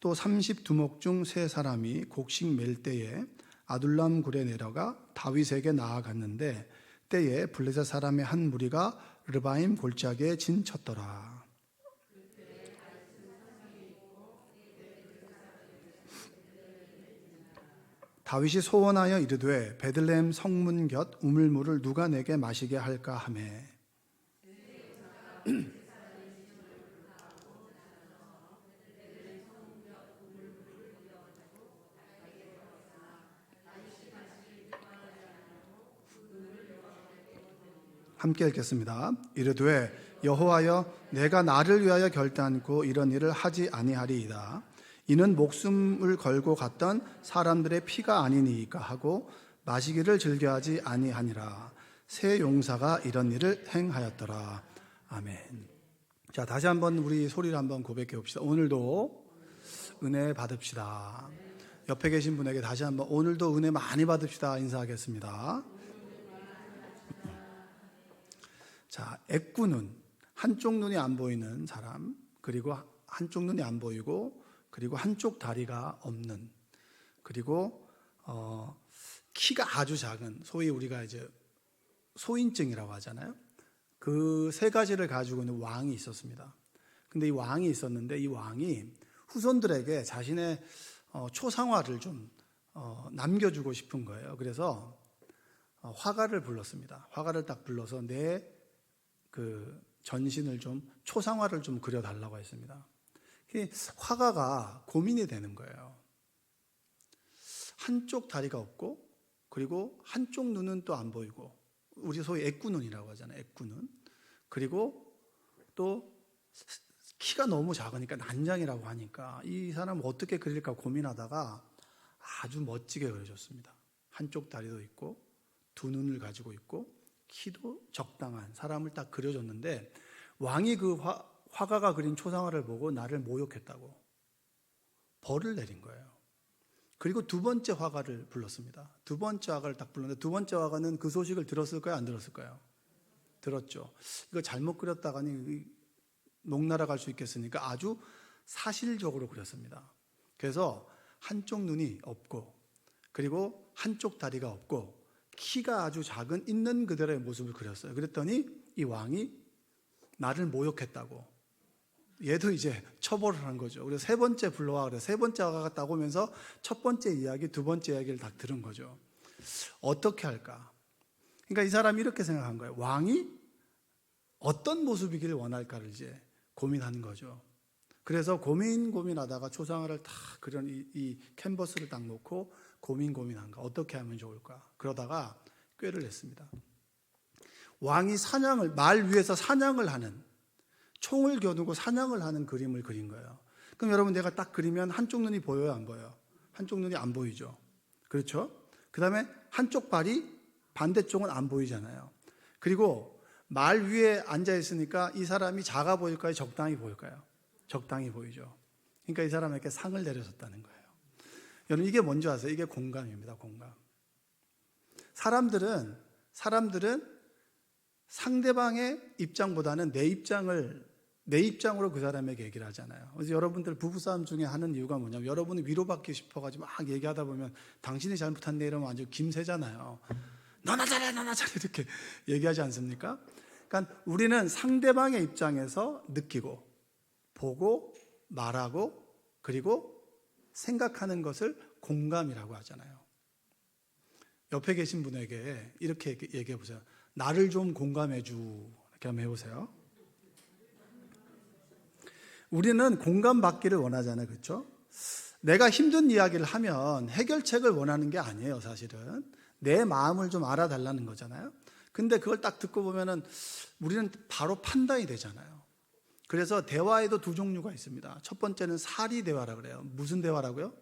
또 30두목 중 세 사람이 곡식 멜 때에 아둘람 굴에 내려가 다윗에게 나아갔는데 때에 블레셋 사람의 한 무리가 르바임 골짜기에 진쳤더라. 다윗이 소원하여 이르되 베들레헴 성문 곁 우물물을 누가 내게 마시게 할까 하매 함께 읽겠습니다. 이르되 여호와여 내가 나를 위하여 결단코 이런 일을 하지 아니하리이다. 이는 목숨을 걸고 갔던 사람들의 피가 아니니이까 하고 마시기를 즐겨하지 아니하니라. 새 용사가 이런 일을 행하였더라. 아멘. 자, 다시 한번 우리 소리를 한번 고백해 봅시다. 오늘도 은혜 받읍시다. 옆에 계신 분에게 다시 한번 오늘도 은혜 많이 받읍시다 인사하겠습니다. 자, 애꾸눈, 한쪽 눈이 안 보이는 사람, 그리고 한쪽 눈이 안 보이고, 그리고 한쪽 다리가 없는, 그리고 키가 아주 작은, 소위 우리가 이제 소인증이라고 하잖아요. 그 세 가지를 가지고 있는 왕이 있었습니다. 근데 이 왕이 있었는데 이 왕이 후손들에게 자신의 초상화를 좀 남겨주고 싶은 거예요. 그래서 화가를 불렀습니다. 화가를 딱 불러서 내 그 전신을 좀 초상화를 좀 그려달라고 했습니다. 화가가 고민이 되는 거예요. 한쪽 다리가 없고 그리고 한쪽 눈은 또 안 보이고 우리 소위 애꾸눈이라고 하잖아요. 애꾸눈. 그리고 또 키가 너무 작으니까 난장이라고 하니까 이 사람을 어떻게 그릴까 고민하다가 아주 멋지게 그려줬습니다. 한쪽 다리도 있고 두 눈을 가지고 있고 키도 적당한 사람을 딱 그려줬는데 왕이 그 화가가 그린 초상화를 보고 나를 모욕했다고 벌을 내린 거예요. 그리고 두 번째 화가를 불렀습니다. 두 번째 화가를 딱 불렀는데 두 번째 화가는 그 소식을 들었을까요? 안 들었을까요? 들었죠. 이거 잘못 그렸다가니 녹나라 갈 수 있겠으니까 아주 사실적으로 그렸습니다. 그래서 한쪽 눈이 없고 그리고 한쪽 다리가 없고 키가 아주 작은 있는 그대로의 모습을 그렸어요. 그랬더니 이 왕이 나를 모욕했다고 얘도 이제 처벌을 한 거죠. 그래서 세 번째 불러와 그래서 세 번째 화가가 딱 오면서 첫 번째 이야기, 두 번째 이야기를 딱 들은 거죠. 어떻게 할까? 그러니까 이 사람이 이렇게 생각한 거예요. 왕이 어떤 모습이길 원할까를 이제 고민하는 거죠. 그래서 고민하다가 초상화를 딱 그런 이 캔버스를 딱 놓고 고민한 거 어떻게 하면 좋을까? 그러다가 꾀를 냈습니다. 왕이 말 위에서 사냥을 하는 총을 겨누고 사냥을 하는 그림을 그린 거예요. 그럼 여러분 내가 딱 그리면 한쪽 눈이 보여요, 안 보여요? 한쪽 눈이 안 보이죠. 그렇죠? 그 다음에 한쪽 발이 반대쪽은 안 보이잖아요. 그리고 말 위에 앉아 있으니까 이 사람이 작아 보일까요? 적당히 보일까요? 적당히 보이죠. 그러니까 이 사람에게 상을 내려줬다는 거예요. 여러분 이게 뭔지 아세요? 이게 공감입니다. 공감. 사람들은 상대방의 입장보다는 내 입장으로 그 사람에게 얘기를 하잖아요. 그래서 여러분들 부부싸움 중에 하는 이유가 뭐냐면 여러분이 위로받기 싶어가지고 막 얘기하다 보면 당신이 잘못한데 이러면 아주 김새잖아요. 너나 잘해 이렇게 얘기하지 않습니까? 그러니까 우리는 상대방의 입장에서 느끼고 보고 말하고 그리고 생각하는 것을 공감이라고 하잖아요. 옆에 계신 분에게 이렇게 얘기해 보세요. 나를 좀 공감해 주. 이렇게 한번 해보세요. 우리는 공감받기를 원하잖아요. 그렇죠? 내가 힘든 이야기를 하면 해결책을 원하는 게 아니에요. 사실은 내 마음을 좀 알아달라는 거잖아요. 근데 그걸 딱 듣고 보면은 우리는 바로 판단이 되잖아요. 그래서 대화에도 두 종류가 있습니다. 첫 번째는 사리 대화라고 그래요. 무슨 대화라고요?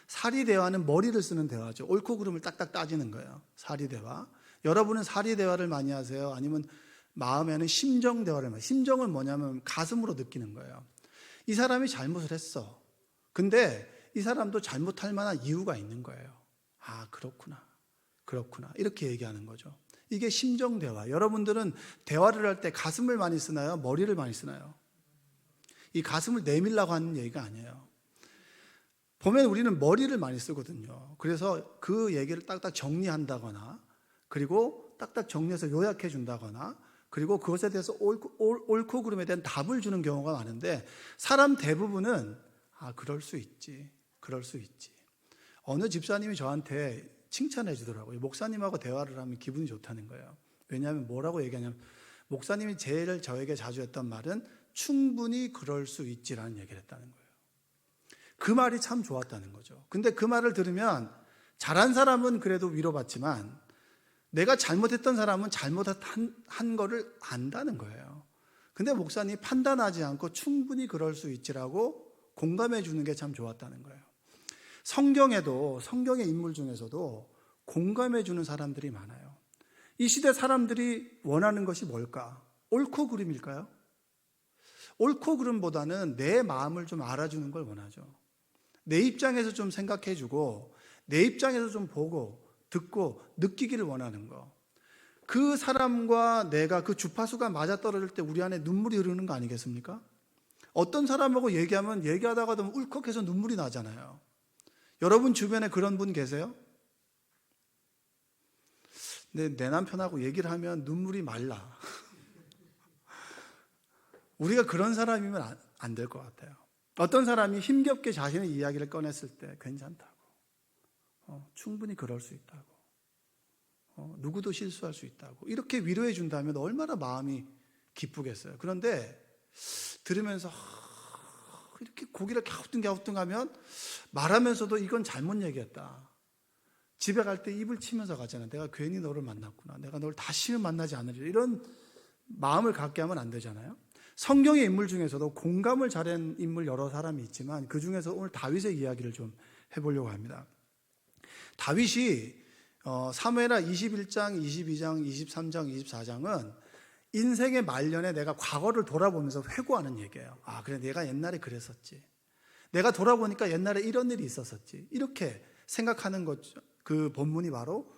사리 대화는 머리를 쓰는 대화죠. 옳고 그름을 딱딱 따지는 거예요. 사리 대화. 여러분은 사리 대화를 많이 하세요? 아니면 마음에는 심정 대화를 많이 해요? 심정은 뭐냐면 가슴으로 느끼는 거예요. 이 사람이 잘못을 했어. 근데 이 사람도 잘못할 만한 이유가 있는 거예요. 아, 그렇구나. 이렇게 얘기하는 거죠. 이게 심정 대화. 여러분들은 대화를 할 때 가슴을 많이 쓰나요? 머리를 많이 쓰나요? 이 가슴을 내밀라고 하는 얘기가 아니에요. 보면 우리는 머리를 많이 쓰거든요. 그래서 그 얘기를 딱딱 정리한다거나, 그리고 딱딱 정리해서 요약해 준다거나, 그리고 그것에 대해서 옳고 그름에 대한 답을 주는 경우가 많은데, 사람 대부분은 그럴 수 있지, 그럴 수 있지. 어느 집사님이 저한테 칭찬해 주더라고요. 목사님하고 대화를 하면 기분이 좋다는 거예요. 왜냐하면 뭐라고 얘기하냐면, 목사님이 제일 저에게 자주 했던 말은 충분히 그럴 수 있지라는 얘기를 했다는 거예요. 그 말이 참 좋았다는 거죠. 근데 그 말을 들으면 잘한 사람은 그래도 위로받지만, 내가 잘못했던 사람은 잘못한 거를 안다는 거예요. 근데 목사님이 판단하지 않고 충분히 그럴 수 있지라고 공감해 주는 게 참 좋았다는 거예요. 성경의 인물 중에서도 공감해 주는 사람들이 많아요. 이 시대 사람들이 원하는 것이 뭘까? 옳고 그름일까요? 옳고 그름보다는 내 마음을 좀 알아주는 걸 원하죠. 내 입장에서 좀 생각해 주고, 내 입장에서 좀 보고 듣고 느끼기를 원하는 거. 그 사람과 내가 그 주파수가 맞아떨어질 때 우리 안에 눈물이 흐르는 거 아니겠습니까? 어떤 사람하고 얘기하면 얘기하다가도 울컥해서 눈물이 나잖아요. 여러분 주변에 그런 분 계세요? 근데 내 남편하고 얘기를 하면 눈물이 말라. 우리가 그런 사람이면 안 될 것 같아요. 어떤 사람이 힘겹게 자신의 이야기를 꺼냈을 때 괜찮다고, 충분히 그럴 수 있다고, 누구도 실수할 수 있다고 이렇게 위로해 준다면 얼마나 마음이 기쁘겠어요. 그런데 들으면서 이렇게 고개를 갸우뚱갸우뚱하면 말하면서도 이건 잘못 얘기했다. 집에 갈 때 입을 치면서 가잖아요. 내가 괜히 너를 만났구나. 내가 너를 다시는 만나지 않으리라. 이런 마음을 갖게 하면 안 되잖아요. 성경의 인물 중에서도 공감을 잘한 인물 여러 사람이 있지만, 그 중에서 오늘 다윗의 이야기를 좀 해보려고 합니다. 다윗이 사무엘하 21장, 22장, 23장, 24장은 인생의 말년에 내가 과거를 돌아보면서 회고하는 얘기예요. 그래, 내가 옛날에 그랬었지. 내가 돌아보니까 옛날에 이런 일이 있었었지. 이렇게 생각하는 거죠. 그 본문이 바로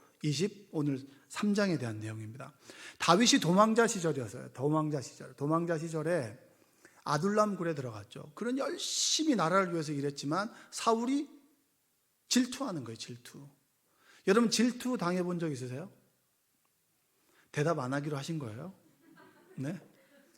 오늘 3장에 대한 내용입니다. 다윗이 도망자 시절이었어요. 도망자 시절에 아둘람 굴에 들어갔죠. 그런 열심히 나라를 위해서 일했지만 사울이 질투하는 거예요. 질투. 여러분 질투 당해본 적 있으세요? 대답 안 하기로 하신 거예요? 네?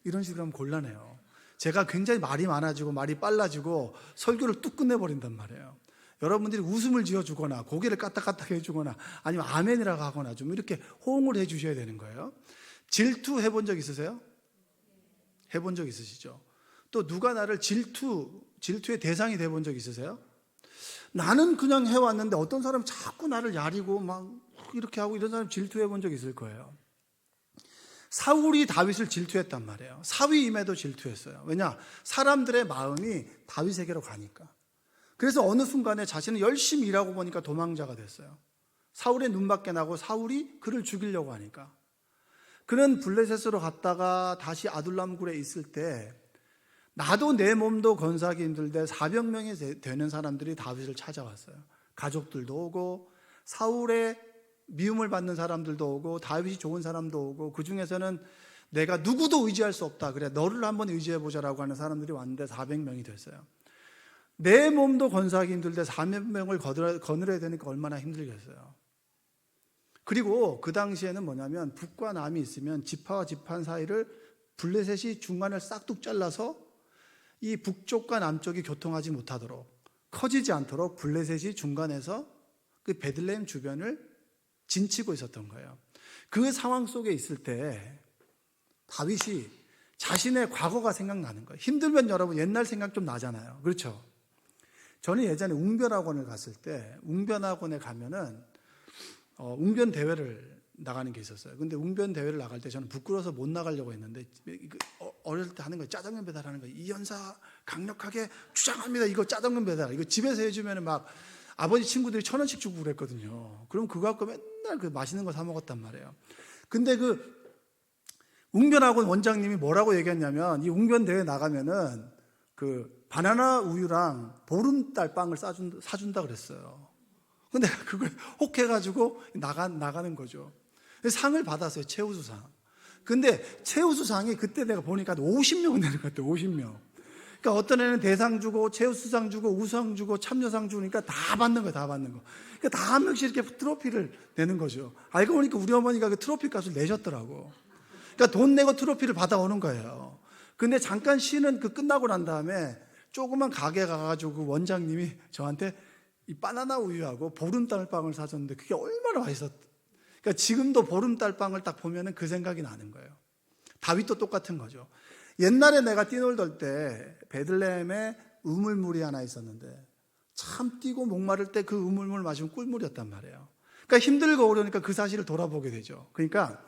이런 식으로 하면 곤란해요. 제가 굉장히 말이 많아지고 말이 빨라지고 설교를 뚝 끝내버린단 말이에요. 여러분들이 웃음을 지어주거나 고개를 까딱까딱 해주거나 아니면 아멘이라고 하거나 좀 이렇게 호응을 해주셔야 되는 거예요. 질투 해본 적 있으세요? 해본 적 있으시죠? 또 누가 나를 질투의 대상이 돼본 적 있으세요? 나는 그냥 해왔는데 어떤 사람이 자꾸 나를 야리고 막 이렇게 하고 이런 사람 질투해본 적 있을 거예요. 사울이 다윗을 질투했단 말이에요. 사위임에도 질투했어요. 왜냐? 사람들의 마음이 다윗에게로 가니까. 그래서 어느 순간에 자신은 열심히 일하고 보니까 도망자가 됐어요. 사울의 눈밖에 나고 사울이 그를 죽이려고 하니까. 그는 블레셋으로 갔다가 다시 아둘람 굴에 있을 때 나도 내 몸도 건사하기 힘들대 400명이 되는 사람들이 다윗을 찾아왔어요. 가족들도 오고 사울의 미움을 받는 사람들도 오고 다윗이 좋은 사람도 오고, 그 중에서는 내가 누구도 의지할 수 없다, 그래 너를 한번 의지해보자라고 하는 사람들이 왔는데 400명이 됐어요. 내 몸도 건사하기 힘들대 400명을 거느려야 되니까 얼마나 힘들겠어요. 그리고 그 당시에는 뭐냐면 북과 남이 있으면 지파와 지파 사이를 블레셋이 중간을 싹둑 잘라서 이 북쪽과 남쪽이 교통하지 못하도록, 커지지 않도록 블레셋이 중간에서 그 베들레헴 주변을 진치고 있었던 거예요. 그 상황 속에 있을 때 다윗이 자신의 과거가 생각나는 거예요. 힘들면 여러분 옛날 생각 좀 나잖아요. 그렇죠? 저는 예전에 웅변학원을 갔을 때 웅변학원에 가면은 웅변 대회를 나가는 게 있었어요. 근데 웅변 대회를 나갈 때 저는 부끄러워서 못 나가려고 했는데 어릴 때 하는 거예요. 짜장면 배달하는 거예요. 이 연사 강력하게 주장합니다. 이거 짜장면 배달. 이거 집에서 해주면 막 아버지 친구들이 1,000원씩 주고 그랬거든요. 그럼 그거 갖고 맨날 그 맛있는 거 사 먹었단 말이에요. 근데 그 웅변학원 원장님이 뭐라고 얘기했냐면, 이 웅변 대회 나가면은 그 바나나 우유랑 보름달 빵을 사준다 그랬어요. 근데 그걸 혹해가지고 나가는 거죠. 상을 받았어요. 최우수상. 근데 최우수상이 그때 내가 보니까 50명 되는 것 같아요. 50명. 그러니까 어떤 애는 대상 주고 최우수상 주고 우수상 주고 참여상 주니까 다 받는 거야, 다 받는 거. 그러니까 다 한 명씩 이렇게 트로피를 내는 거죠. 알고 보니까 우리 어머니가 그 트로피 값을 내셨더라고. 그러니까 돈 내고 트로피를 받아오는 거예요. 근데 잠깐 쉬는 그 끝나고 난 다음에 조그만 가게 가가지고 그 원장님이 저한테 이 바나나 우유하고 보름달빵을 사줬는데 그게 얼마나 맛있었. 그러니까 지금도 보름달빵을 딱 보면은 그 생각이 나는 거예요. 다윗도 똑같은 거죠. 옛날에 내가 뛰놀던 때 베들레헴에 우물물이 하나 있었는데 참 뛰고 목마를 때 그 우물물 마시면 꿀물이었단 말이에요. 그러니까 힘들고 어려우니까 그 사실을 돌아보게 되죠. 그러니까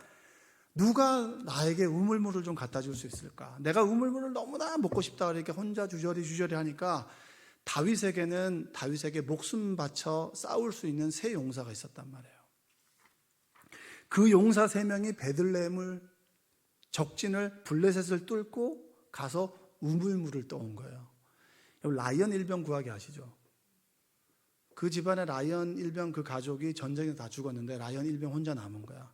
누가 나에게 우물물을 좀 갖다 줄 수 있을까? 내가 우물물을 너무나 먹고 싶다 그러니까 혼자 주저리 하니까 다윗에게 목숨 바쳐 싸울 수 있는 세 용사가 있었단 말이에요. 그 용사 세 명이 베들레헴을 적진을 블레셋을 뚫고 가서 우물물을 떠온 거예요. 라이언 일병 구하기 아시죠? 그 집안에 라이언 일병 그 가족이 전쟁에 다 죽었는데 라이언 일병 혼자 남은 거야.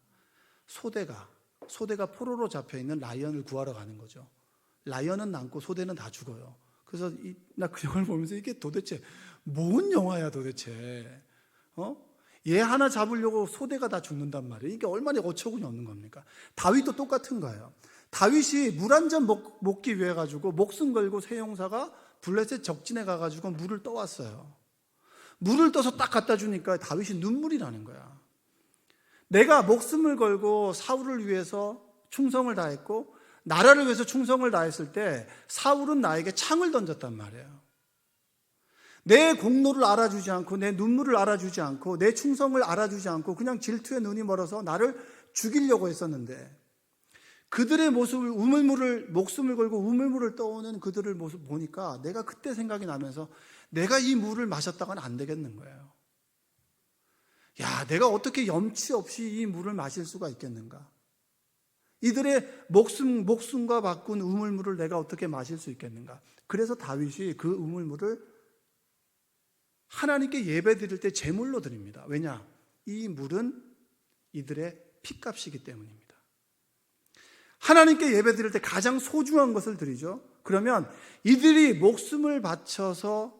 소대가 포로로 잡혀있는 라이언을 구하러 가는 거죠. 라이언은 남고 소대는 다 죽어요. 그래서 나 그 영화를 보면서 이게 도대체 뭔 영화야 도대체. 얘 하나 잡으려고 소대가 다 죽는단 말이에요. 이게 얼마나 어처구니 없는 겁니까? 다윗도 똑같은 거예요. 다윗이 물 한 잔 먹기 위해 가지고 목숨 걸고 세 용사가 블레셋 적진에 가가지고 물을 떠왔어요. 물을 떠서 딱 갖다 주니까 다윗이 눈물이 나는 거야. 내가 목숨을 걸고 사울을 위해서 충성을 다했고 나라를 위해서 충성을 다했을 때 사울은 나에게 창을 던졌단 말이에요. 내 공로를 알아주지 않고 내 눈물을 알아주지 않고 내 충성을 알아주지 않고 그냥 질투에 눈이 멀어서 나를 죽이려고 했었는데 그들의 모습을 목숨을 걸고 우물물을 떠오는 그들의 모습 보니까 내가 그때 생각이 나면서 내가 이 물을 마셨다가는 안 되겠는 거예요. 야, 내가 어떻게 염치 없이 이 물을 마실 수가 있겠는가? 이들의 목숨과 바꾼 우물물을 내가 어떻게 마실 수 있겠는가? 그래서 다윗이 그 우물물을 하나님께 예배 드릴 때 제물로 드립니다. 왜냐? 이 물은 이들의 피값이기 때문입니다. 하나님께 예배 드릴 때 가장 소중한 것을 드리죠. 그러면 이들이 목숨을 바쳐서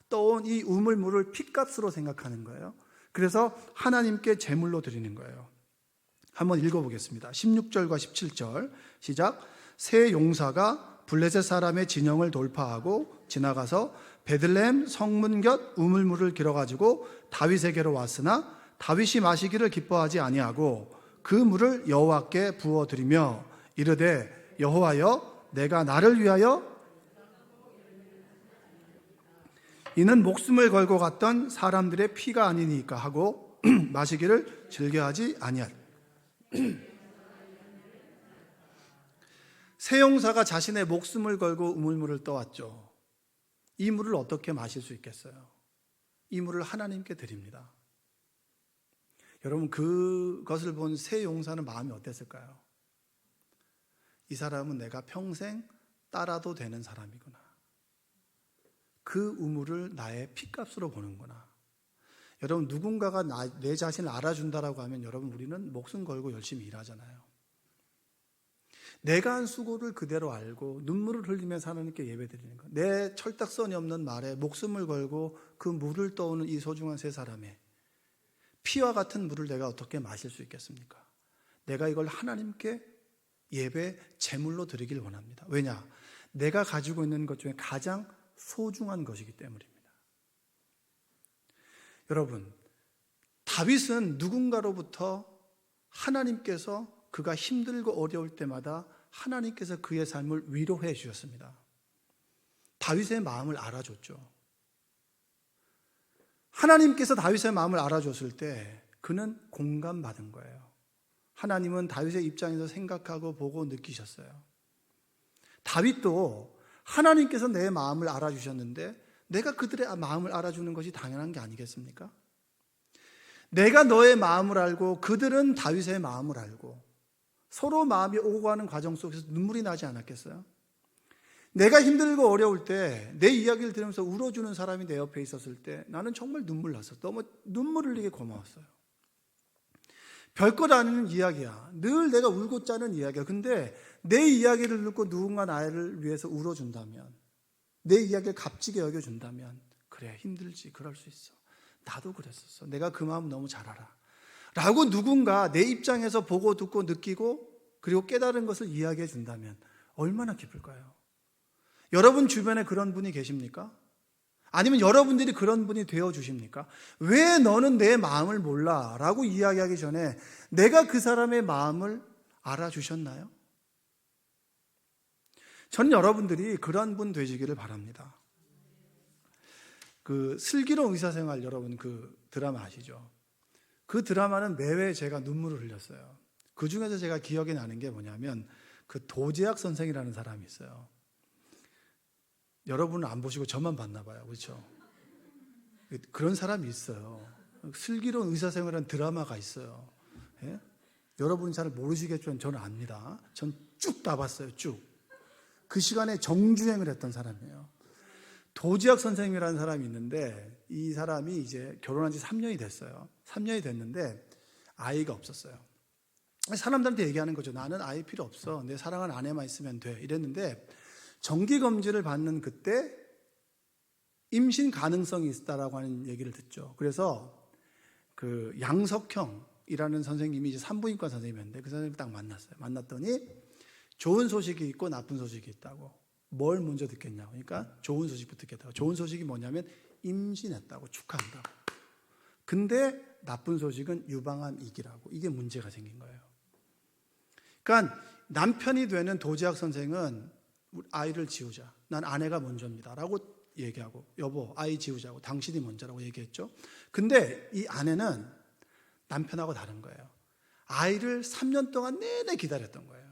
떠온 이 우물물을 피값으로 생각하는 거예요. 그래서 하나님께 제물로 드리는 거예요. 한번 읽어보겠습니다. 16절과 17절 시작. 세 용사가 블레셋 사람의 진영을 돌파하고 지나가서 베들레헴 성문 곁 우물물을 길어가지고 다윗에게로 왔으나 다윗이 마시기를 기뻐하지 아니하고 그 물을 여호와께 부어드리며 이르되 여호와여 내가 나를 위하여 이는 목숨을 걸고 갔던 사람들의 피가 아니니까 하고 마시기를 즐겨하지 아니하리. 세 용사가 자신의 목숨을 걸고 우물물을 떠왔죠. 이 물을 어떻게 마실 수 있겠어요? 이 물을 하나님께 드립니다. 여러분 그것을 본 세 용사는 마음이 어땠을까요? 이 사람은 내가 평생 따라도 되는 사람이구나. 그 우물을 나의 피값으로 보는구나. 여러분 누군가가 내 자신을 알아준다라고 하면 여러분 우리는 목숨 걸고 열심히 일하잖아요. 내가 한 수고를 그대로 알고 눈물을 흘리면서 하나님께 예배드리는 것. 내 철딱선이 없는 말에 목숨을 걸고 그 물을 떠오는 이 소중한 세 사람의 피와 같은 물을 내가 어떻게 마실 수 있겠습니까? 내가 이걸 하나님께 예배 제물로 드리길 원합니다. 왜냐? 내가 가지고 있는 것 중에 가장 소중한 것이기 때문입니다. 여러분, 다윗은 누군가로부터 하나님께서 그가 힘들고 어려울 때마다 하나님께서 그의 삶을 위로해 주셨습니다. 다윗의 마음을 알아줬죠. 하나님께서 다윗의 마음을 알아줬을 때 그는 공감받은 거예요. 하나님은 다윗의 입장에서 생각하고 보고 느끼셨어요. 다윗도 하나님께서 내 마음을 알아주셨는데 내가 그들의 마음을 알아주는 것이 당연한 게 아니겠습니까? 내가 너의 마음을 알고 그들은 다윗의 마음을 알고 서로 마음이 오고 가는 과정 속에서 눈물이 나지 않았겠어요? 내가 힘들고 어려울 때 내 이야기를 들으면서 울어주는 사람이 내 옆에 있었을 때 나는 정말 눈물 났어. 너무 눈물 흘리게 고마웠어요. 별것 아닌 이야기야. 늘 내가 울고 짜는 이야기야. 근데 내 이야기를 듣고 누군가 나를 위해서 울어준다면 내 이야기를 값지게 여겨준다면, 그래, 힘들지, 그럴 수 있어, 나도 그랬었어, 내가 그 마음 너무 잘 알아 라고 누군가 내 입장에서 보고 듣고 느끼고 그리고 깨달은 것을 이야기해 준다면 얼마나 기쁠까요? 여러분 주변에 그런 분이 계십니까? 아니면 여러분들이 그런 분이 되어주십니까? 왜 너는 내 마음을 몰라? 라고 이야기하기 전에 내가 그 사람의 마음을 알아주셨나요? 저는 여러분들이 그런 분 되시기를 바랍니다. 그 슬기로운 의사생활, 여러분 그 드라마 아시죠? 그 드라마는 매회 제가 눈물을 흘렸어요. 그 중에서 제가 기억이 나는 게 뭐냐면 그 도재학 선생이라는 사람이 있어요. 여러분은 안 보시고 저만 봤나 봐요. 그렇죠? 그런 사람이 있어요. 슬기로운 의사생활이라는 드라마가 있어요. 예? 여러분이 잘 모르시겠지만 저는 압니다. 전 쭉 다 봤어요. 쭉. 그 시간에 정주행을 했던 사람이에요. 도지학 선생님이라는 사람이 있는데 이 사람이 이제 결혼한 지 3년이 됐어요. 3년이 됐는데 아이가 없었어요. 사람들한테 얘기하는 거죠. 나는 아이 필요 없어. 내 사랑하는 아내만 있으면 돼. 이랬는데 정기검진을 받는 그때 임신 가능성이 있다라고 하는 얘기를 듣죠. 그래서 그 양석형이라는 선생님이 이제 산부인과 선생님이었는데 그 선생님을 딱 만났어요. 만났더니 좋은 소식이 있고 나쁜 소식이 있다고. 뭘 먼저 듣겠냐고. 그러니까 좋은 소식부터 듣겠다고. 좋은 소식이 뭐냐면 임신했다고, 축하한다고. 근데 나쁜 소식은 유방암 이기라고. 이게 문제가 생긴 거예요. 그러니까 남편이 되는 도지학 선생은 아이를 지우자. 난 아내가 먼저입니다. 라고 얘기하고, 여보, 아이 지우자고. 당신이 먼저라고 얘기했죠. 근데 이 아내는 남편하고 다른 거예요. 아이를 3년 동안 내내 기다렸던 거예요.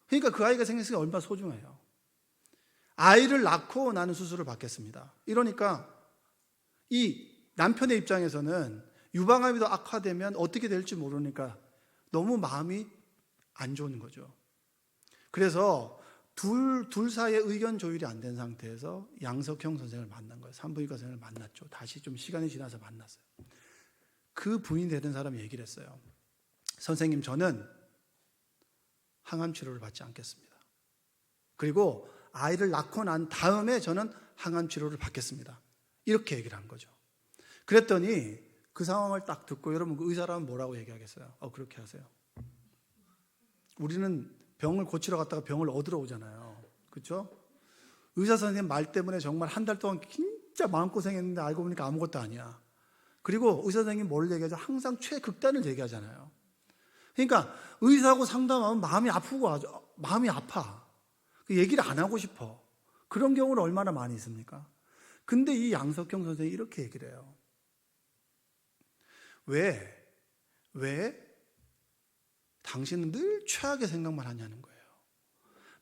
그러니까 그 아이가 생겼으니까 얼마나 소중해요. 아이를 낳고 나는 수술을 받겠습니다. 이러니까 이 남편의 입장에서는 유방암이 더 악화되면 어떻게 될지 모르니까 너무 마음이 안 좋은 거죠. 그래서 둘 사이에 의견 조율이 안 된 상태에서 양석형 선생을 만난 거예요. 산부인과 선생을 만났죠. 다시 좀 시간이 지나서 만났어요. 그 부인이 되는 사람이 얘기를 했어요. 선생님, 저는 항암 치료를 받지 않겠습니다. 그리고 아이를 낳고 난 다음에 저는 항암 치료를 받겠습니다. 이렇게 얘기를 한 거죠. 그랬더니 그 상황을 딱 듣고 여러분 그 의사라면 뭐라고 얘기하겠어요? 그렇게 하세요. 우리는 병을 고치러 갔다가 병을 얻으러 오잖아요. 그렇죠? 의사 선생님 말 때문에 정말 한 달 동안 진짜 마음고생했는데 알고 보니까 아무것도 아니야. 그리고 의사 선생님 뭘 얘기하죠? 항상 최극단을 얘기하잖아요. 그러니까 의사하고 상담하면 마음이 아프고 마음이 아파. 그 얘기를 안 하고 싶어. 그런 경우는 얼마나 많이 있습니까? 근데 이 양석형 선생이 이렇게 얘기를 해요. 왜 당신은 늘 최악의 생각만 하냐는 거예요.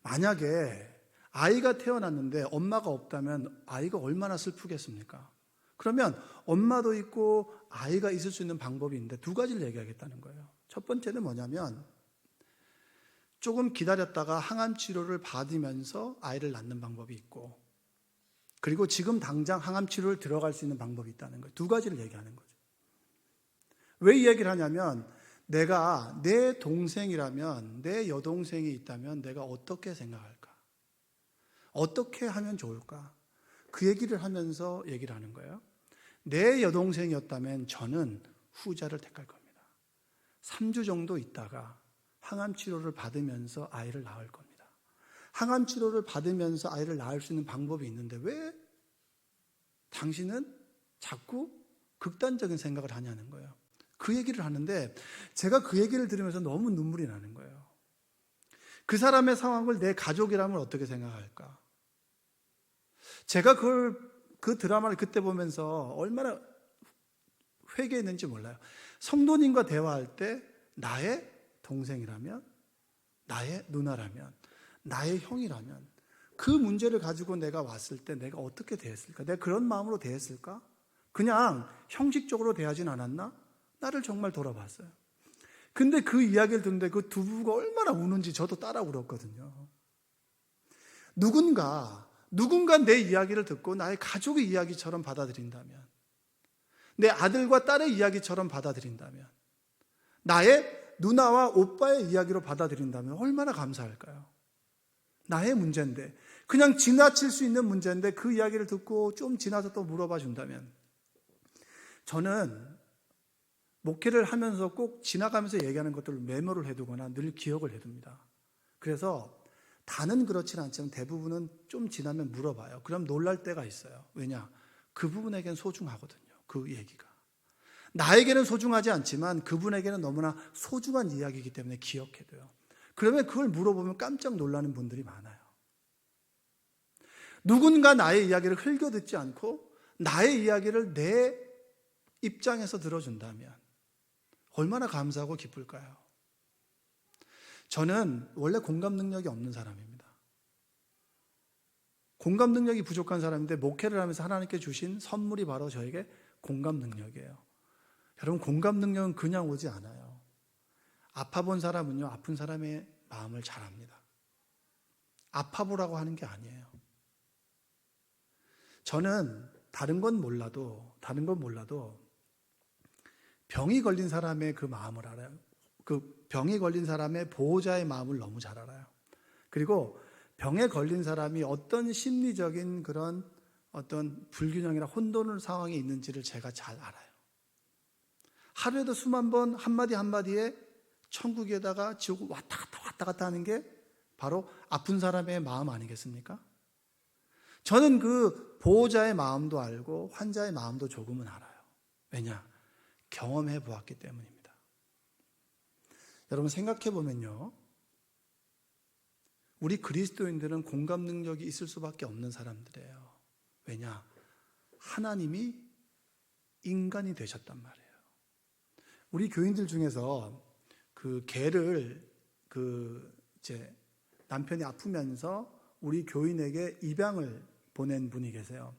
만약에 아이가 태어났는데 엄마가 없다면 아이가 얼마나 슬프겠습니까? 그러면 엄마도 있고 아이가 있을 수 있는 방법이 있는데 두 가지를 얘기하겠다는 거예요. 첫 번째는 뭐냐면 조금 기다렸다가 항암 치료를 받으면서 아이를 낳는 방법이 있고, 그리고 지금 당장 항암 치료를 들어갈 수 있는 방법이 있다는 거예요. 두 가지를 얘기하는 거죠. 왜 이 얘기를 하냐면 내가 내 동생이라면, 내 여동생이 있다면 내가 어떻게 생각할까? 어떻게 하면 좋을까? 그 얘기를 하면서 얘기를 하는 거예요. 내 여동생이었다면 저는 후자를 택할 겁니다. 3주 정도 있다가 항암 치료를 받으면서 아이를 낳을 겁니다. 항암 치료를 받으면서 아이를 낳을 수 있는 방법이 있는데 왜 당신은 자꾸 극단적인 생각을 하냐는 거예요. 그 얘기를 하는데 제가 그 얘기를 들으면서 너무 눈물이 나는 거예요. 그 사람의 상황을 내 가족이라면 어떻게 생각할까? 제가 그 드라마를 그때 보면서 얼마나 회개했는지 몰라요. 성도님과 대화할 때 나의 동생이라면, 나의 누나라면, 나의 형이라면 그 문제를 가지고 내가 왔을 때 내가 어떻게 대했을까? 내가 그런 마음으로 대했을까? 그냥 형식적으로 대하진 않았나? 나를 정말 돌아봤어요. 근데 그 이야기를 듣는데 그 두 부부가 얼마나 우는지 저도 따라 울었거든요. 누군가 내 이야기를 듣고 나의 가족의 이야기처럼 받아들인다면, 내 아들과 딸의 이야기처럼 받아들인다면, 나의 누나와 오빠의 이야기로 받아들인다면 얼마나 감사할까요? 나의 문제인데 그냥 지나칠 수 있는 문제인데 그 이야기를 듣고 좀 지나서 또 물어봐 준다면, 저는 목회를 하면서 꼭 지나가면서 얘기하는 것들을 메모를 해두거나 늘 기억을 해둡니다. 그래서 다는 그렇진 않지만 대부분은 좀 지나면 물어봐요. 그럼 놀랄 때가 있어요. 왜냐? 그 부분에겐 소중하거든요. 그 얘기가. 나에게는 소중하지 않지만 그분에게는 너무나 소중한 이야기이기 때문에 기억해둬요. 그러면 그걸 물어보면 깜짝 놀라는 분들이 많아요. 누군가 나의 이야기를 흘겨듣지 않고 나의 이야기를 내 입장에서 들어준다면 얼마나 감사하고 기쁠까요? 저는 원래 공감 능력이 없는 사람입니다. 공감 능력이 부족한 사람인데 목회를 하면서 하나님께 주신 선물이 바로 저에게 공감 능력이에요. 여러분, 공감 능력은 그냥 오지 않아요. 아파본 사람은요, 아픈 사람의 마음을 잘 압니다. 아파보라고 하는 게 아니에요. 저는 다른 건 몰라도 병이 걸린 사람의 그 마음을 알아요. 그 병이 걸린 사람의 보호자의 마음을 너무 잘 알아요. 그리고 병에 걸린 사람이 어떤 심리적인 그런 어떤 불균형이나 혼돈 상황이 있는지를 제가 잘 알아요. 하루에도 수만 번 한마디 한마디에 천국에다가 지옥을 왔다 갔다 하는 게 바로 아픈 사람의 마음 아니겠습니까? 저는 그 보호자의 마음도 알고 환자의 마음도 조금은 알아요. 왜냐? 경험해 보았기 때문입니다. 여러분, 생각해 보면요, 우리 그리스도인들은 공감 능력이 있을 수밖에 없는 사람들이에요. 왜냐? 하나님이 인간이 되셨단 말이에요. 우리 교인들 중에서 그 개를 이제 남편이 아프면서 우리 교인에게 입양을 보낸 분이 계세요.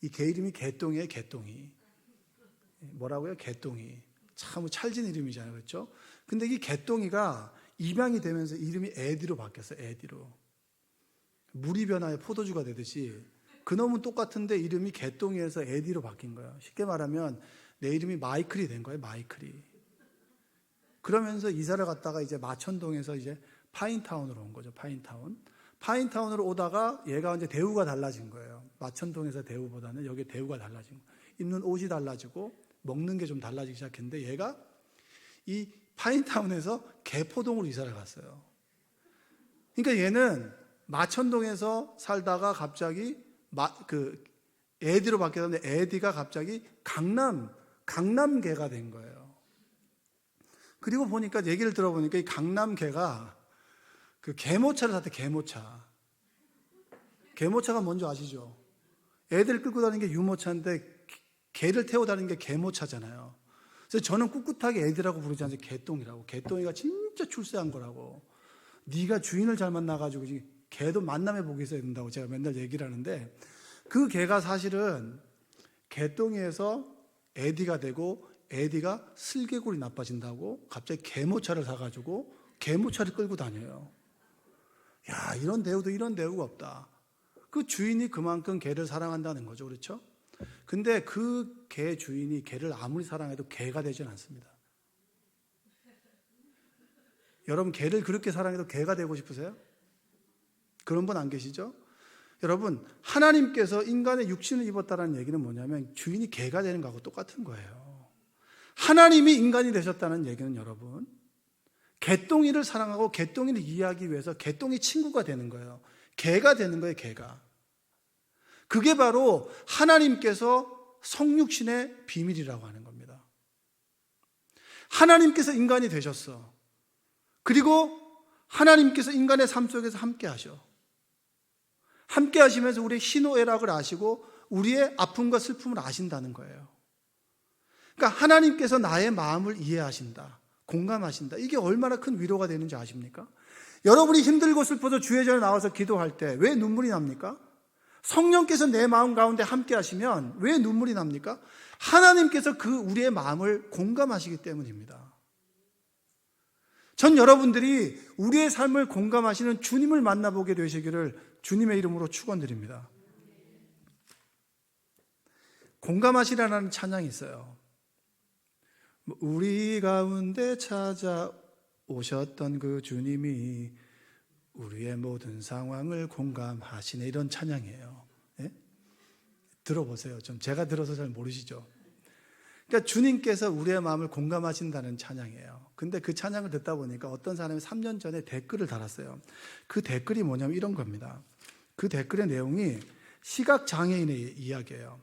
이 개 이름이 개똥이에요. 개똥이. 뭐라고요? 개똥이. 참 찰진 이름이잖아요. 그렇죠? 근데 이 개똥이가 입양이 되면서 이름이 에디로 바뀌었어요. 에디로. 물이 변하여 포도주가 되듯이 그놈은 똑같은데 이름이 개똥이에서 에디로 바뀐 거예요. 쉽게 말하면 내 이름이 마이클이 된 거예요. 마이클이. 그러면서 이사를 갔다가 이제 마천동에서 이제 파인타운으로 온 거죠. 파인타운으로 오다가 얘가 이제 대우가 달라진 거예요. 마천동에서 대우보다는 여기 대우가 달라진 거예요. 입는 옷이 달라지고 먹는 게 좀 달라지기 시작했는데 얘가 이 파인타운에서 개포동으로 이사를 갔어요. 그러니까 얘는 마천동에서 살다가 갑자기 에디로 바뀌었는데 에디가 갑자기 강남개가 된 거예요. 그리고 보니까 얘기를 들어보니까 이 강남개가 그 개모차를 탔대. 개모차가 뭔지 아시죠? 애들 끌고 다니는 게 유모차인데 개를 태워 다니는 게 개모차잖아요. 그래서 저는 꿋꿋하게 애들하고 부르지 않아요. 개똥이라고. 개똥이가 진짜 출세한 거라고. 네가 주인을 잘 만나가지고 개도 만남의 복이 있어야 된다고 제가 맨날 얘기를 하는데, 그 개가 사실은 개똥이에서 에디가 되고 에디가 슬개골이 나빠진다고 갑자기 개모차를 사가지고 개모차를 끌고 다녀요. 야, 이런 대우가 없다. 그 주인이 그만큼 개를 사랑한다는 거죠. 그렇죠? 근데 그 개 주인이 개를 아무리 사랑해도 개가 되진 않습니다. 여러분, 개를 그렇게 사랑해도 개가 되고 싶으세요? 그런 분 안 계시죠? 여러분, 하나님께서 인간의 육신을 입었다는 얘기는 뭐냐면 주인이 개가 되는 거하고 똑같은 거예요. 하나님이 인간이 되셨다는 얘기는 여러분, 개똥이를 사랑하고 개똥이를 이해하기 위해서 개똥이 친구가 되는 거예요. 개가 되는 거예요. 개가. 그게 바로 하나님께서 성육신의 비밀이라고 하는 겁니다. 하나님께서 인간이 되셨어. 그리고 하나님께서 인간의 삶 속에서 함께 하셔. 함께 하시면서 우리의 희노애락을 아시고 우리의 아픔과 슬픔을 아신다는 거예요. 그러니까 하나님께서 나의 마음을 이해하신다. 공감하신다. 이게 얼마나 큰 위로가 되는지 아십니까? 여러분이 힘들고 슬퍼서 주의 전에 나와서 기도할 때 왜 눈물이 납니까? 성령께서 내 마음 가운데 함께 하시면 왜 눈물이 납니까? 하나님께서 그 우리의 마음을 공감하시기 때문입니다. 전 여러분들이 우리의 삶을 공감하시는 주님을 만나보게 되시기를 주님의 이름으로 축원드립니다. 공감하시라는 찬양이 있어요. 우리 가운데 찾아오셨던 그 주님이 우리의 모든 상황을 공감하시네, 이런 찬양이에요. 예? 들어보세요. 좀 제가 들어서 잘 모르시죠? 그러니까 주님께서 우리의 마음을 공감하신다는 찬양이에요. 근데 그 찬양을 듣다 보니까 어떤 사람이 3년 전에 댓글을 달았어요. 그 댓글이 뭐냐면 이런 겁니다. 그 댓글의 내용이 시각장애인의 이야기예요.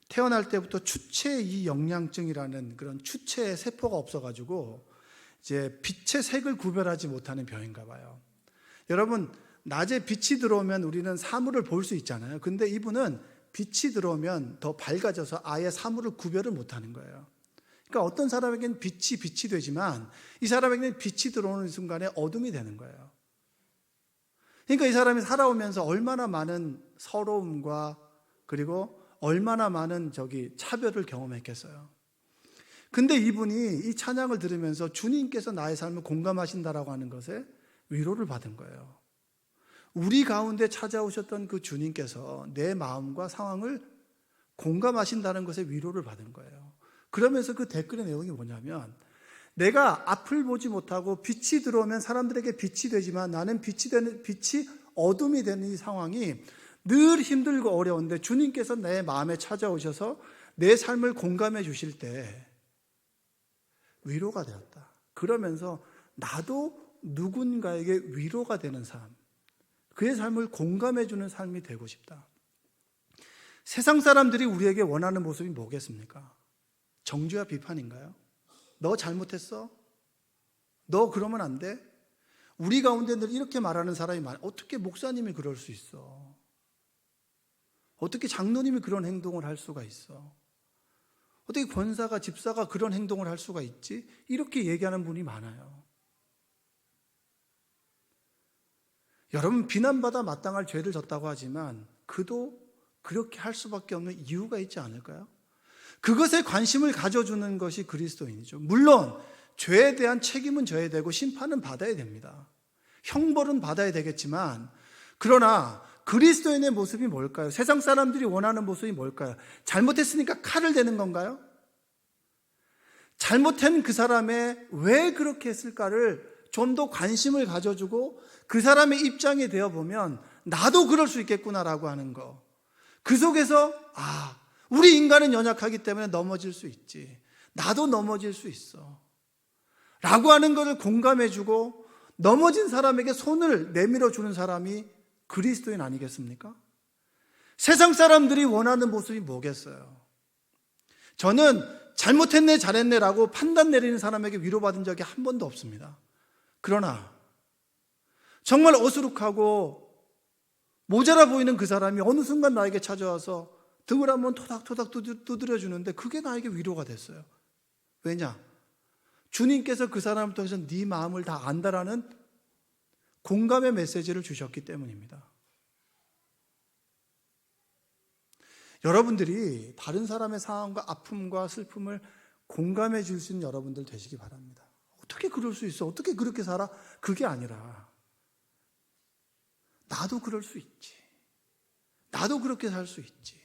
태어날 때부터 추체 이영양증이라는 그런 추체의 세포가 없어가지고 이제 빛의 색을 구별하지 못하는 병인가 봐요. 여러분, 낮에 빛이 들어오면 우리는 사물을 볼 수 있잖아요. 근데 이분은 빛이 들어오면 더 밝아져서 아예 사물을 구별을 못하는 거예요. 그러니까 어떤 사람에게는 빛이 되지만 이 사람에게는 빛이 들어오는 순간에 어둠이 되는 거예요. 그러니까 이 사람이 살아오면서 얼마나 많은 서러움과 그리고 얼마나 많은 차별을 경험했겠어요. 근데 이분이 이 찬양을 들으면서 주님께서 나의 삶을 공감하신다라고 하는 것에 위로를 받은 거예요. 우리 가운데 찾아오셨던 그 주님께서 내 마음과 상황을 공감하신다는 것에 위로를 받은 거예요. 그러면서 그 댓글의 내용이 뭐냐면, 내가 앞을 보지 못하고 빛이 들어오면 사람들에게 빛이 되지만 나는 빛이 어둠이 되는 이 상황이 늘 힘들고 어려운데 주님께서 내 마음에 찾아오셔서 내 삶을 공감해 주실 때 위로가 되었다. 그러면서 나도 누군가에게 위로가 되는 삶, 그의 삶을 공감해 주는 삶이 되고 싶다. 세상 사람들이 우리에게 원하는 모습이 뭐겠습니까? 정죄와 비판인가요? 너 잘못했어? 너 그러면 안 돼? 우리 가운데 늘 이렇게 말하는 사람이 많아요. 어떻게 목사님이 그럴 수 있어? 어떻게 장로님이 그런 행동을 할 수가 있어? 어떻게 권사가, 집사가 그런 행동을 할 수가 있지? 이렇게 얘기하는 분이 많아요. 여러분, 비난받아 마땅할 죄를 졌다고 하지만 그도 그렇게 할 수밖에 없는 이유가 있지 않을까요? 그것에 관심을 가져주는 것이 그리스도인이죠. 물론 죄에 대한 책임은 져야 되고 심판은 받아야 됩니다. 형벌은 받아야 되겠지만, 그러나 그리스도인의 모습이 뭘까요? 세상 사람들이 원하는 모습이 뭘까요? 잘못했으니까 칼을 대는 건가요? 잘못한 그 사람의 왜 그렇게 했을까를 좀 더 관심을 가져주고 그 사람의 입장이 되어보면 나도 그럴 수 있겠구나라고 하는 거. 그 속에서 우리 인간은 연약하기 때문에 넘어질 수 있지, 나도 넘어질 수 있어 라고 하는 것을 공감해주고 넘어진 사람에게 손을 내밀어 주는 사람이 그리스도인 아니겠습니까? 세상 사람들이 원하는 모습이 뭐겠어요? 저는 잘못했네 잘했네라고 판단 내리는 사람에게 위로받은 적이 한 번도 없습니다. 그러나 정말 어수룩하고 모자라 보이는 그 사람이 어느 순간 나에게 찾아와서 등을 한번 토닥토닥 두드려주는데 그게 나에게 위로가 됐어요. 왜냐? 주님께서 그 사람을 통해서 네 마음을 다 안다라는 공감의 메시지를 주셨기 때문입니다. 여러분들이 다른 사람의 상황과 아픔과 슬픔을 공감해 줄 수 있는 여러분들 되시기 바랍니다. 어떻게 그럴 수 있어? 어떻게 그렇게 살아? 그게 아니라 나도 그럴 수 있지, 나도 그렇게 살 수 있지.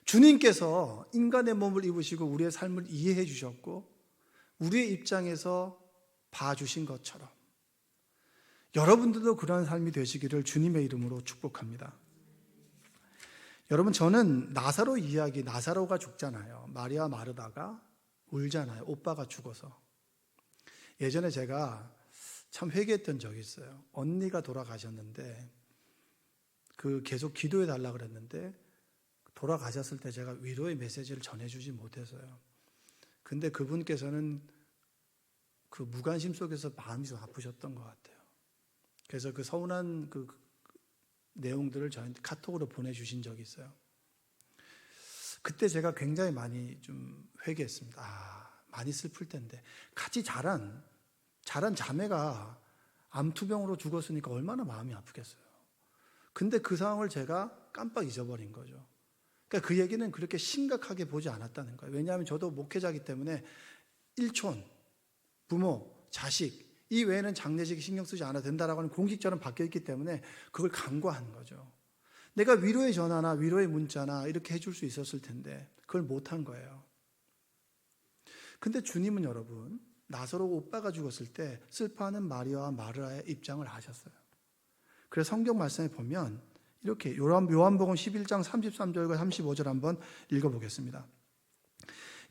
주님께서 인간의 몸을 입으시고 우리의 삶을 이해해 주셨고 우리의 입장에서 봐주신 것처럼 여러분들도 그러한 삶이 되시기를 주님의 이름으로 축복합니다. 여러분, 저는 나사로 이야기, 나사로가 죽잖아요. 마리아 마르다가 울잖아요. 오빠가 죽어서. 예전에 제가 참 회개했던 적이 있어요. 언니가 돌아가셨는데 계속 기도해 달라고 그랬는데 돌아가셨을 때 제가 위로의 메시지를 전해주지 못해서요. 근데 그분께서는 그 무관심 속에서 마음이 좀 아프셨던 것 같아요. 그래서 그 서운한 그 내용들을 저한테 카톡으로 보내주신 적이 있어요. 그때 제가 굉장히 많이 좀 회개했습니다. 많이 슬플 텐데 같이 자란 자매가 암투병으로 죽었으니까 얼마나 마음이 아프겠어요. 근데 그 상황을 제가 깜빡 잊어버린 거죠. 그러니까 그 얘기는 그렇게 심각하게 보지 않았다는 거예요. 왜냐하면 저도 목회자이기 때문에 일촌, 부모, 자식 이 외에는 장례식에 신경 쓰지 않아도 된다라고 하는 공직처럼 바뀌어있기 때문에 그걸 간과한 거죠. 내가 위로의 전화나 위로의 문자나 이렇게 해줄 수 있었을 텐데 그걸 못한 거예요. 근데 주님은 여러분, 나사로 오빠가 죽었을 때 슬퍼하는 마리아와 마르아의 입장을 아셨어요. 그래서 성경 말씀에 보면 이렇게 요한복음 11장 33절과 35절 한번 읽어보겠습니다.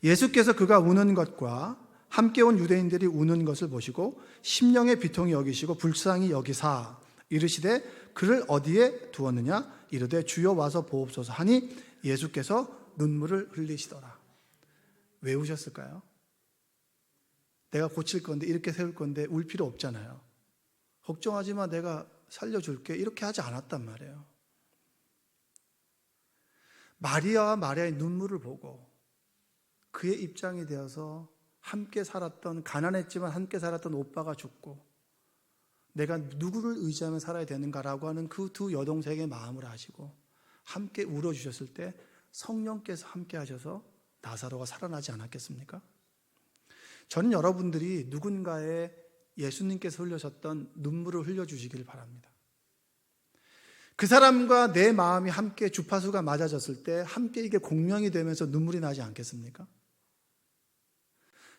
예수께서 그가 우는 것과 함께 온 유대인들이 우는 것을 보시고 심령의 비통이 여기시고 불쌍히 여기사 이르시되 그를 어디에 두었느냐 이르되 주여 와서 보옵소서 하니 예수께서 눈물을 흘리시더라. 왜 우셨을까요? 내가 고칠 건데 이렇게 세울 건데 울 필요 없잖아요. 걱정하지 마, 내가 살려줄게, 이렇게 하지 않았단 말이에요. 마리아와 마리아의 눈물을 보고 그의 입장이 되어서 함께 살았던, 가난했지만 함께 살았던 오빠가 죽고 내가 누구를 의지하며 살아야 되는가라고 하는 그 두 여동생의 마음을 아시고 함께 울어주셨을 때 성령께서 함께 하셔서 나사로가 살아나지 않았겠습니까? 저는 여러분들이 누군가의 예수님께서 흘려셨던 눈물을 흘려주시기를 바랍니다. 그 사람과 내 마음이 함께 주파수가 맞아졌을 때 함께 이게 공명이 되면서 눈물이 나지 않겠습니까?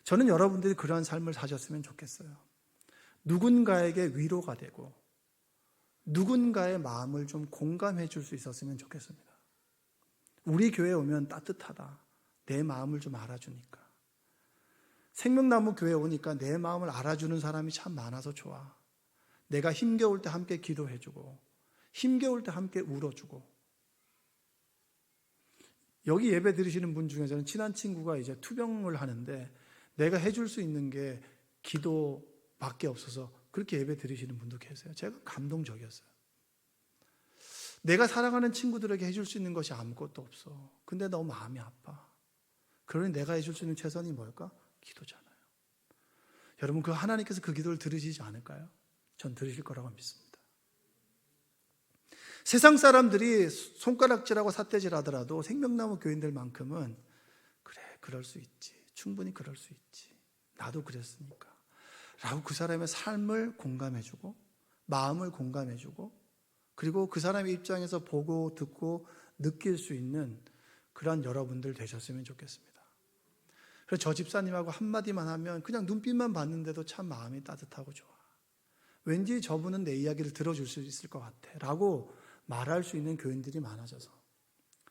저는 여러분들이 그러한 삶을 사셨으면 좋겠어요. 누군가에게 위로가 되고 누군가의 마음을 좀 공감해 줄 수 있었으면 좋겠습니다. 우리 교회에 오면 따뜻하다, 내 마음을 좀 알아주니까. 생명나무 교회에 오니까 내 마음을 알아주는 사람이 참 많아서 좋아. 내가 힘겨울 때 함께 기도해주고 힘겨울 때 함께 울어주고. 여기 예배 드리시는 분 중에서는 친한 친구가 이제 투병을 하는데 내가 해줄 수 있는 게 기도밖에 없어서 그렇게 예배 드리시는 분도 계세요. 제가 감동적이었어요. 내가 사랑하는 친구들에게 해줄 수 있는 것이 아무것도 없어. 근데 너무 마음이 아파. 그러니 내가 해줄 수 있는 최선이 뭘까? 기도잖아요. 여러분, 그 하나님께서 그 기도를 들으시지 않을까요? 전 들으실 거라고 믿습니다. 세상 사람들이 손가락질하고 삿대질하더라도 생명나무 교인들만큼은 그래, 그럴 수 있지, 충분히 그럴 수 있지, 나도 그랬으니까 라고 그 사람의 삶을 공감해주고 마음을 공감해주고 그리고 그 사람의 입장에서 보고 듣고 느낄 수 있는 그런 여러분들 되셨으면 좋겠습니다. 그래서 저 집사님하고 한마디만 하면 그냥 눈빛만 봤는데도 참 마음이 따뜻하고 좋아. 왠지 저분은 내 이야기를 들어줄 수 있을 것 같아 라고 말할 수 있는 교인들이 많아져서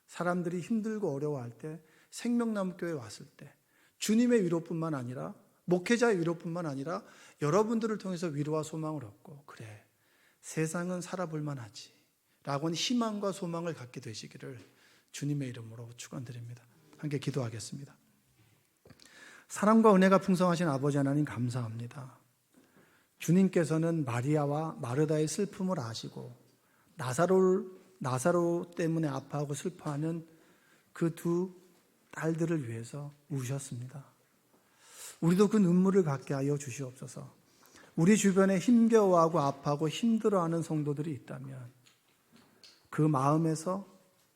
사람들이 힘들고 어려워할 때 생명나무교회에 왔을 때 주님의 위로뿐만 아니라 목회자의 위로뿐만 아니라 여러분들을 통해서 위로와 소망을 얻고 그래, 세상은 살아볼 만하지 라고 하는 희망과 소망을 갖게 되시기를 주님의 이름으로 축원드립니다. 함께 기도하겠습니다. 사랑과 은혜가 풍성하신 아버지 하나님 감사합니다. 주님께서는 마리아와 마르다의 슬픔을 아시고 나사로 때문에 아파하고 슬퍼하는 그 두 딸들을 위해서 우셨습니다. 우리도 그 눈물을 갖게 하여 주시옵소서. 우리 주변에 힘겨워하고 아파하고 힘들어하는 성도들이 있다면 그 마음에서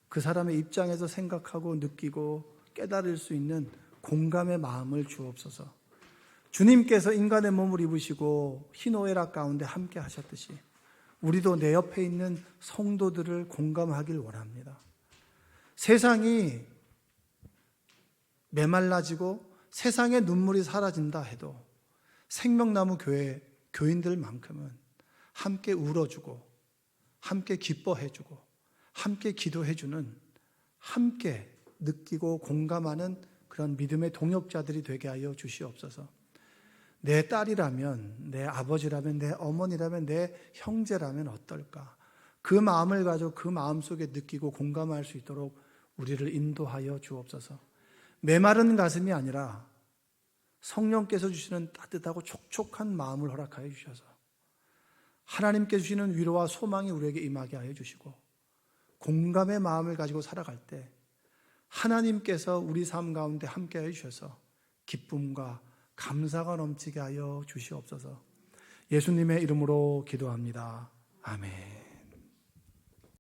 그 사람의 입장에서 생각하고 느끼고 깨달을 수 있는 공감의 마음을 주옵소서. 주님께서 인간의 몸을 입으시고 희노애락 가운데 함께 하셨듯이 우리도 내 옆에 있는 성도들을 공감하길 원합니다. 세상이 메말라지고 세상의 눈물이 사라진다 해도 생명나무 교회 교인들만큼은 함께 울어주고 함께 기뻐해주고 함께 기도해주는, 함께 느끼고 공감하는 그런 믿음의 동역자들이 되게 하여 주시옵소서. 내 딸이라면, 내 아버지라면, 내 어머니라면, 내 형제라면 어떨까? 그 마음을 가지고 그 마음속에 느끼고 공감할 수 있도록 우리를 인도하여 주옵소서. 메마른 가슴이 아니라 성령께서 주시는 따뜻하고 촉촉한 마음을 허락하여 주셔서 하나님께 주시는 위로와 소망이 우리에게 임하게 하여 주시고 공감의 마음을 가지고 살아갈 때 하나님께서 우리 삶 가운데 함께해 주셔서 기쁨과 감사가 넘치게 하여 주시옵소서. 예수님의 이름으로 기도합니다. 아멘.